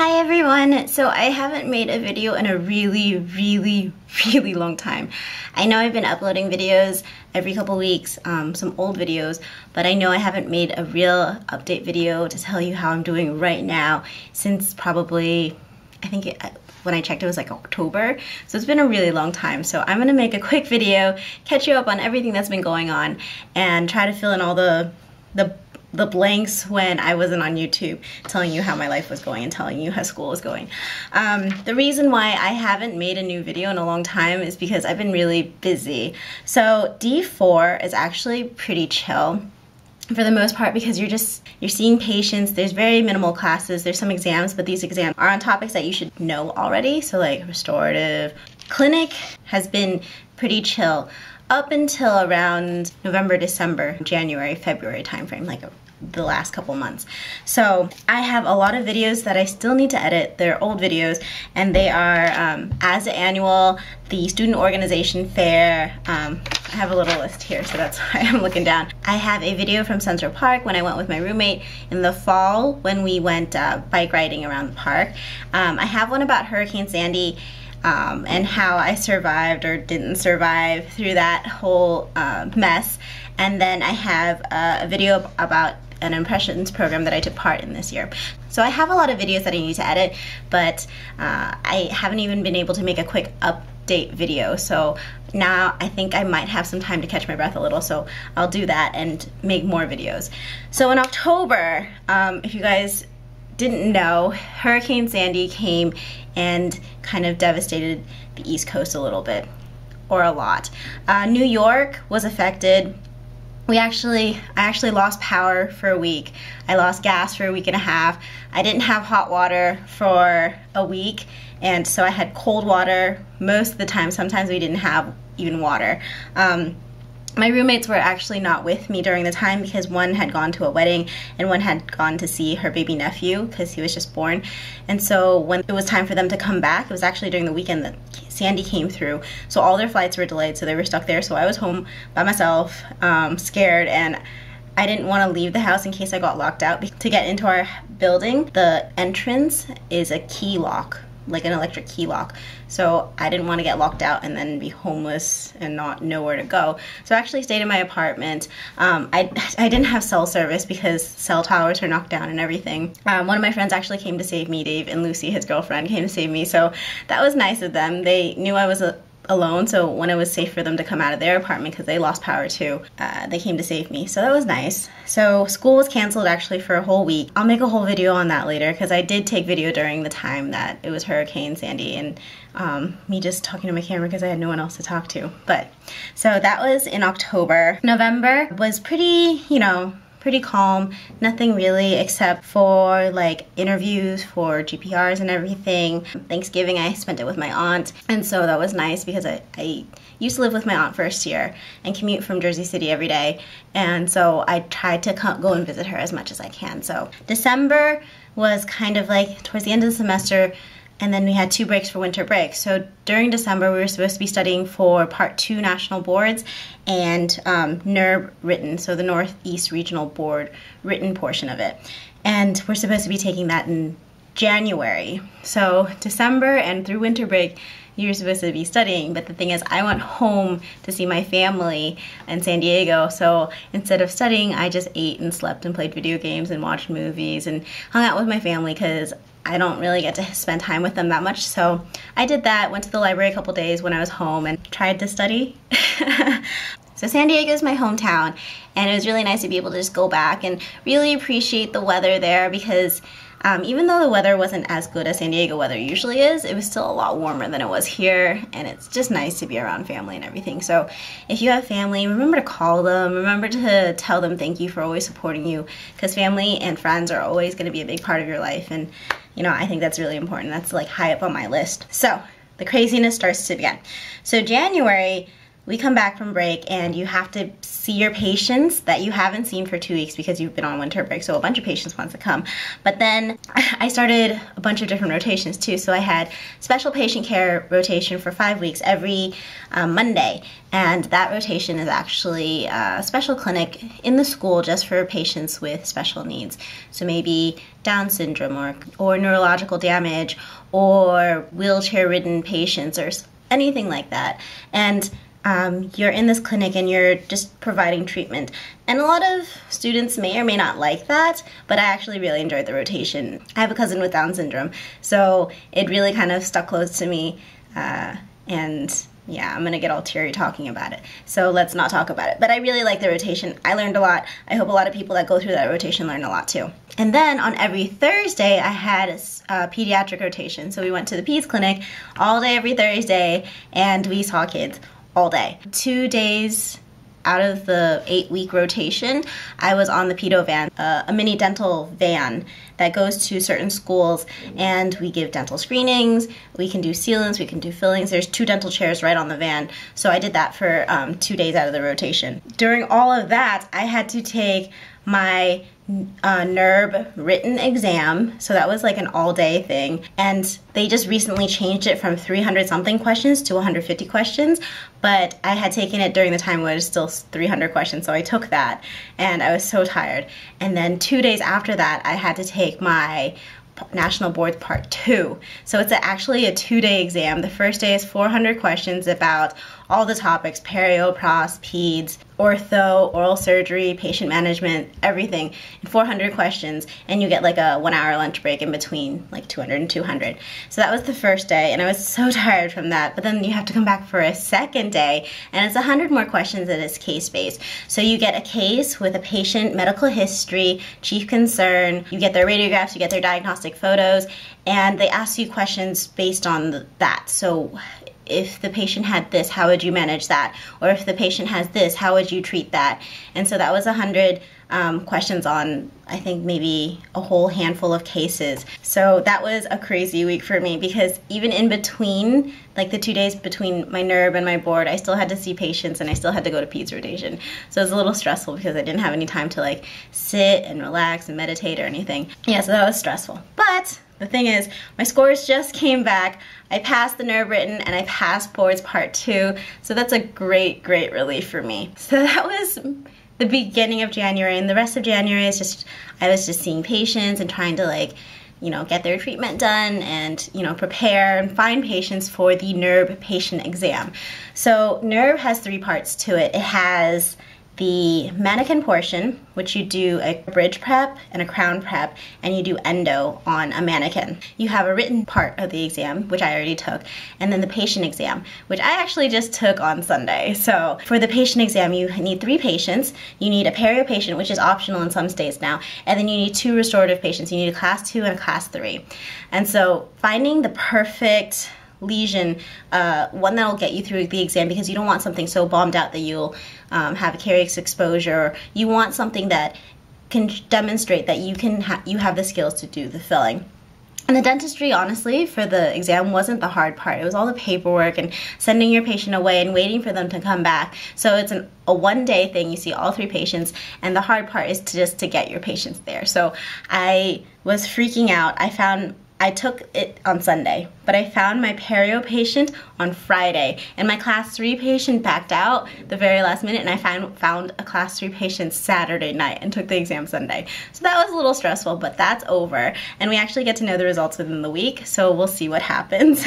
Hi everyone! So I haven't made a video in a really long time. I know I've been uploading videos every couple weeks, some old videos, but I know I haven't made a real update video to tell you how I'm doing right now since probably, when I checked it was like October, so it's been a really long time. So I'm gonna make a quick video, catch you up on everything that's been going on, and try to fill in all the blanks when I wasn't on YouTube, telling you how my life was going and telling you how school was going. The reason why I haven't made a new video in a long time is because I've been really busy. So D4 is actually pretty chill for the most part because you're seeing patients. There's very minimal classes. There's some exams, but these exams are on topics that you should know already. So like restorative. Clinic has been pretty chill up until around November, December, January, February timeframe, like the last couple months. So I have a lot of videos that I still need to edit. They're old videos, and they are as the annual, the student organization fair. I have a little list here, so that's why I'm looking down. I have a video from Central Park when I went with my roommate in the fall when we went bike riding around the park. I have one about Hurricane Sandy, and how I survived or didn't survive through that whole mess. And then I have a video about an impressions program that I took part in this year. So I have a lot of videos that I need to edit, but I haven't even been able to make a quick update video. So now I think I might have some time to catch my breath a little, so I'll do that and make more videos. So in October, if you guys didn't know, Hurricane Sandy came and kind of devastated the East Coast a little bit, or a lot. New York was affected. I actually lost power for a week. I lost gas for a week and a half. I didn't have hot water for a week, and so I had cold water most of the time. Sometimes we didn't have even water. My roommates were actually not with me during the time because one had gone to a wedding and one had gone to see her baby nephew because he was just born. And so when it was time for them to come back, it was actually during the weekend that Sandy came through. So all their flights were delayed, so they were stuck there. So I was home by myself, scared, and I didn't want to leave the house in case I got locked out. To get into our building, the entrance is a key lock, like an electric key lock. So I didn't want to get locked out and then be homeless and not know where to go. So I actually stayed in my apartment. I didn't have cell service because cell towers were knocked down and everything. One of my friends actually came to save me. Dave and Lucy, his girlfriend, came to save me. So that was nice of them. They knew I was alone, so when it was safe for them to come out of their apartment because they lost power too, they came to save me. So that was nice. So school was canceled actually for a whole week. I'll make a whole video on that later because I did take video during the time that it was Hurricane Sandy and me just talking to my camera because I had no one else to talk to. But so that was in October. November was pretty, pretty calm. Nothing really except for like interviews for GPRs and everything. Thanksgiving I spent it with my aunt, and so that was nice because I used to live with my aunt first year and commute from Jersey City every day, and so I tried to go and visit her as much as I can. So December was kind of like towards the end of the semester, and then we had 2 breaks for winter break. So during December, we were supposed to be studying for Part 2 national boards and NERB written, so the Northeast Regional Board written portion of it. And we're supposed to be taking that in January. So December and through winter break, you're supposed to be studying, but the thing is I went home to see my family in San Diego, so instead of studying, I just ate and slept and played video games and watched movies and hung out with my family because I don't really get to spend time with them that much. So I did that, went to the library a couple days when I was home and tried to study. So San Diego is my hometown, and it was really nice to be able to just go back and really appreciate the weather there because even though the weather wasn't as good as San Diego weather usually is, it was still a lot warmer than it was here, and it's just nice to be around family and everything. So if you have family, remember to call them, remember to tell them thank you for always supporting you, because family and friends are always going to be a big part of your life, and I think that's really important. That's like high up on my list. So the craziness starts to begin. So January, we come back from break and you have to see your patients that you haven't seen for 2 weeks because you've been on winter break, so a bunch of patients wants to come. But then I started a bunch of different rotations too. So I had special patient care rotation for 5 weeks every Monday, and that rotation is actually a special clinic in the school just for patients with special needs. So maybe Down syndrome or neurological damage or wheelchair-ridden patients or anything like that. And you're in this clinic and you're just providing treatment. And a lot of students may or may not like that, but I actually really enjoyed the rotation. I have a cousin with Down syndrome, so it really kind of stuck close to me. And yeah, I'm gonna get all teary talking about it, so let's not talk about it. But I really like the rotation. I learned a lot. I hope a lot of people that go through that rotation learn a lot too. And then on every Thursday, I had a pediatric rotation. So we went to the peds clinic all day every Thursday, and we saw kids all day. 2 days out of the 8-week rotation, I was on the pedo van, a mini dental van that goes to certain schools, and we give dental screenings, we can do sealants, we can do fillings. There's 2 dental chairs right on the van. So I did that for 2 days out of the rotation. During all of that, I had to take my NERB written exam, so that was like an all-day thing, and they just recently changed it from 300 something questions to 150 questions, but I had taken it during the time where it was still 300 questions, so I took that, and I was so tired. And then 2 days after that, I had to take my National Board Part 2. So it's actually a 2-day exam. The first day is 400 questions about all the topics: perio, pros, peds, ortho, oral surgery, patient management, everything in 400 questions, and you get like a 1-hour lunch break in between, like 200 and 200. So that was the first day, and I was so tired from that. But then you have to come back for a second day, and it's 100 more questions that is case-based. So you get a case with a patient, medical history, chief concern, you get their radiographs, you get their diagnostic photos, and they ask you questions based on that. So if the patient had this, how would you manage that? Or if the patient has this, how would you treat that? And so that was 100 questions on, I think, maybe a whole handful of cases. So that was a crazy week for me, because even in between, like the 2 days between my NERB and my board, I still had to see patients and I still had to go to peds rotation. So it was a little stressful because I didn't have any time to like sit and relax and meditate or anything. Yeah, so that was stressful. But the thing is, my scores just came back. I passed the NERB written and I passed boards part 2. So that's a great, great relief for me. So that was the beginning of January, and the rest of January is just, I was just seeing patients and trying to, like, you know, get their treatment done and, you know, prepare and find patients for the NERB patient exam. So NERB has 3 parts to it. It has the mannequin portion, which you do a bridge prep and a crown prep, and you do endo on a mannequin. You have a written part of the exam, which I already took, and then the patient exam, which I actually just took on Sunday. So for the patient exam, you need 3 patients. You need a perio patient, which is optional in some states now, and then you need 2 restorative patients. You need a class 2 and a class 3. And so finding the perfect lesion, one that'll get you through the exam, because you don't want something so bombed out that you'll have a caries exposure. You want something that can demonstrate that you have the skills to do the filling. And the dentistry, honestly, for the exam wasn't the hard part. It was all the paperwork and sending your patient away and waiting for them to come back. So it's a 1-day thing. You see all 3 patients, and the hard part is just to get your patients there. So I was freaking out. I took it on Sunday, but I found my perio patient on Friday, and my class 3 patient backed out the very last minute, and I found a class 3 patient Saturday night and took the exam Sunday. So that was a little stressful, but that's over, and we actually get to know the results within the week, so we'll see what happens.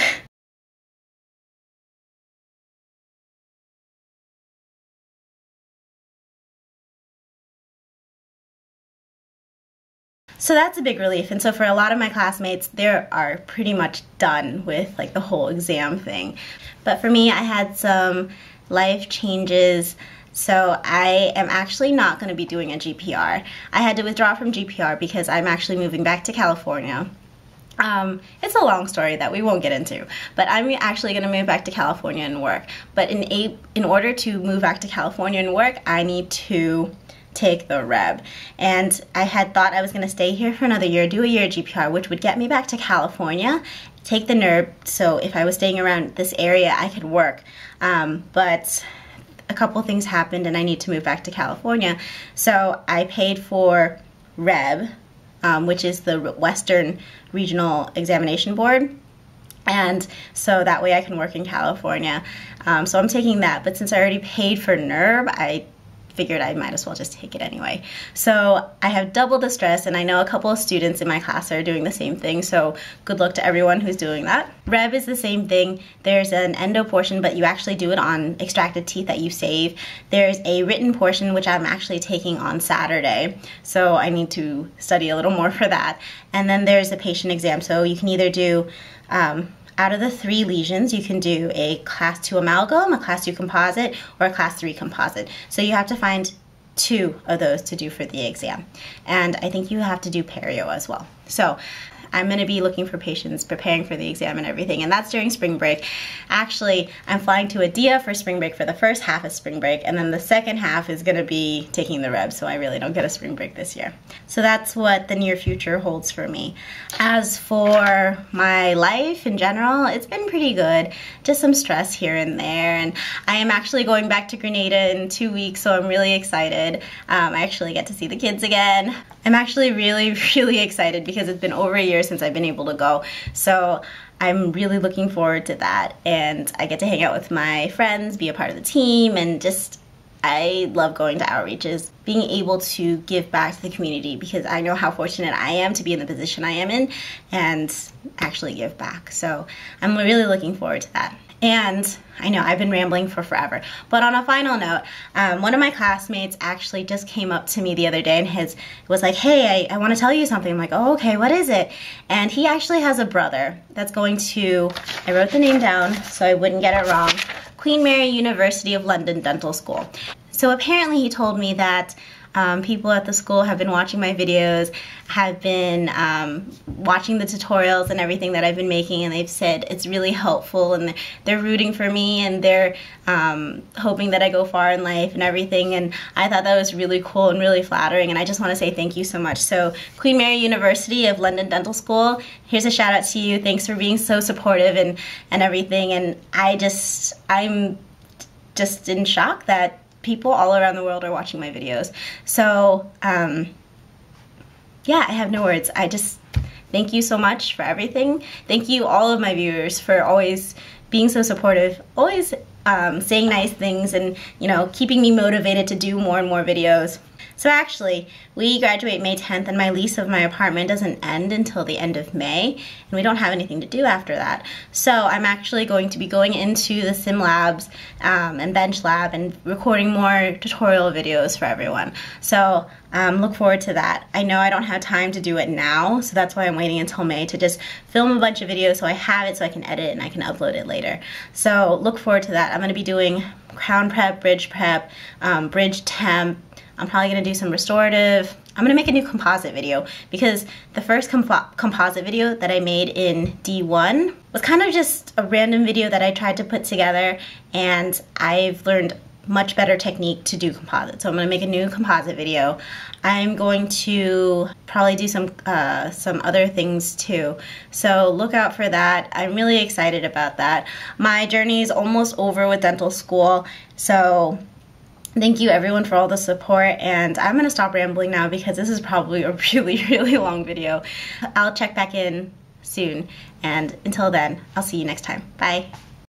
So that's a big relief. And so for a lot of my classmates, they are pretty much done with like the whole exam thing. But for me, I had some life changes. So I am actually not going to be doing a GPR. I had to withdraw from GPR because I'm actually moving back to California. It's a long story that we won't get into, but I'm actually going to move back to California and work. But in order to move back to California and work, I need to take the REB. And I had thought I was going to stay here for another year, do a year GPR, which would get me back to California, take the NERB, so if I was staying around this area, I could work. But a couple things happened and I need to move back to California. So I paid for REB, which is the Western Regional Examination Board. And so that way I can work in California. So I'm taking that, but since I already paid for NERB, I figured I might as well just take it anyway. So I have double the stress, and I know a couple of students in my class are doing the same thing, so good luck to everyone who's doing that. REB is the same thing. There's an endo portion, but you actually do it on extracted teeth that you save. There's a written portion, which I'm actually taking on Saturday, so I need to study a little more for that. And then there's a patient exam, so you can either do out of the 3 lesions, you can do a class 2 amalgam, a class 2 composite, or a class 3 composite. So you have to find 2 of those to do for the exam. And I think you have to do perio as well. So I'm going to be looking for patients, preparing for the exam and everything, and that's during spring break. Actually, I'm flying to Adia for spring break for the first half of spring break, and then the second half is going to be taking the REB, so I really don't get a spring break this year. So that's what the near future holds for me. As for my life in general, it's been pretty good. Just some stress here and there, and I am actually going back to Grenada in 2 weeks, so I'm really excited. I actually get to see the kids again. I'm actually really, really excited because it's been over a year since I've been able to go. So I'm really looking forward to that, and I get to hang out with my friends, be a part of the team, and just, I love going to outreaches, being able to give back to the community, because I know how fortunate I am to be in the position I am in and actually give back. So I'm really looking forward to that. And I know I've been rambling for forever, but on a final note, one of my classmates actually just came up to me the other day and was like, hey, I want to tell you something. I'm like, oh, okay, what is it? And he actually has a brother that's going to, I wrote the name down so I wouldn't get it wrong, Queen Mary University of London Dental School. So apparently he told me that people at the school have been watching my videos, have been watching the tutorials and everything that I've been making, and they've said it's really helpful, and they're rooting for me, and they're hoping that I go far in life and everything, and I thought that was really cool and really flattering, and I just want to say thank you so much. So Queen Mary University of London Dental School, here's a shout out to you. Thanks for being so supportive and everything, and I'm just in shock that people all around the world are watching my videos. So yeah, I have no words. I just thank you so much for everything. Thank you all of my viewers for always being so supportive, always saying nice things, and keeping me motivated to do more and more videos. So actually, we graduate May 10th, and my lease of my apartment doesn't end until the end of May, and we don't have anything to do after that. So I'm actually going to be going into the sim labs and bench lab and recording more tutorial videos for everyone. So look forward to that. I know I don't have time to do it now, so that's why I'm waiting until May to just film a bunch of videos so I have it, so I can edit and I can upload it later. So look forward to that. I'm going to be doing crown prep, bridge temp. I'm probably going to do some restorative. I'm going to make a new composite video, because the first composite video that I made in D1 was kind of just a random video that I tried to put together, and I've learned much better technique to do composite. So I'm going to make a new composite video. I'm going to probably do some other things too. So look out for that. I'm really excited about that. My journey is almost over with dental school. So thank you everyone for all the support, and I'm going to stop rambling now because this is probably a really, really long video. I'll check back in soon, and until then, I'll see you next time. Bye.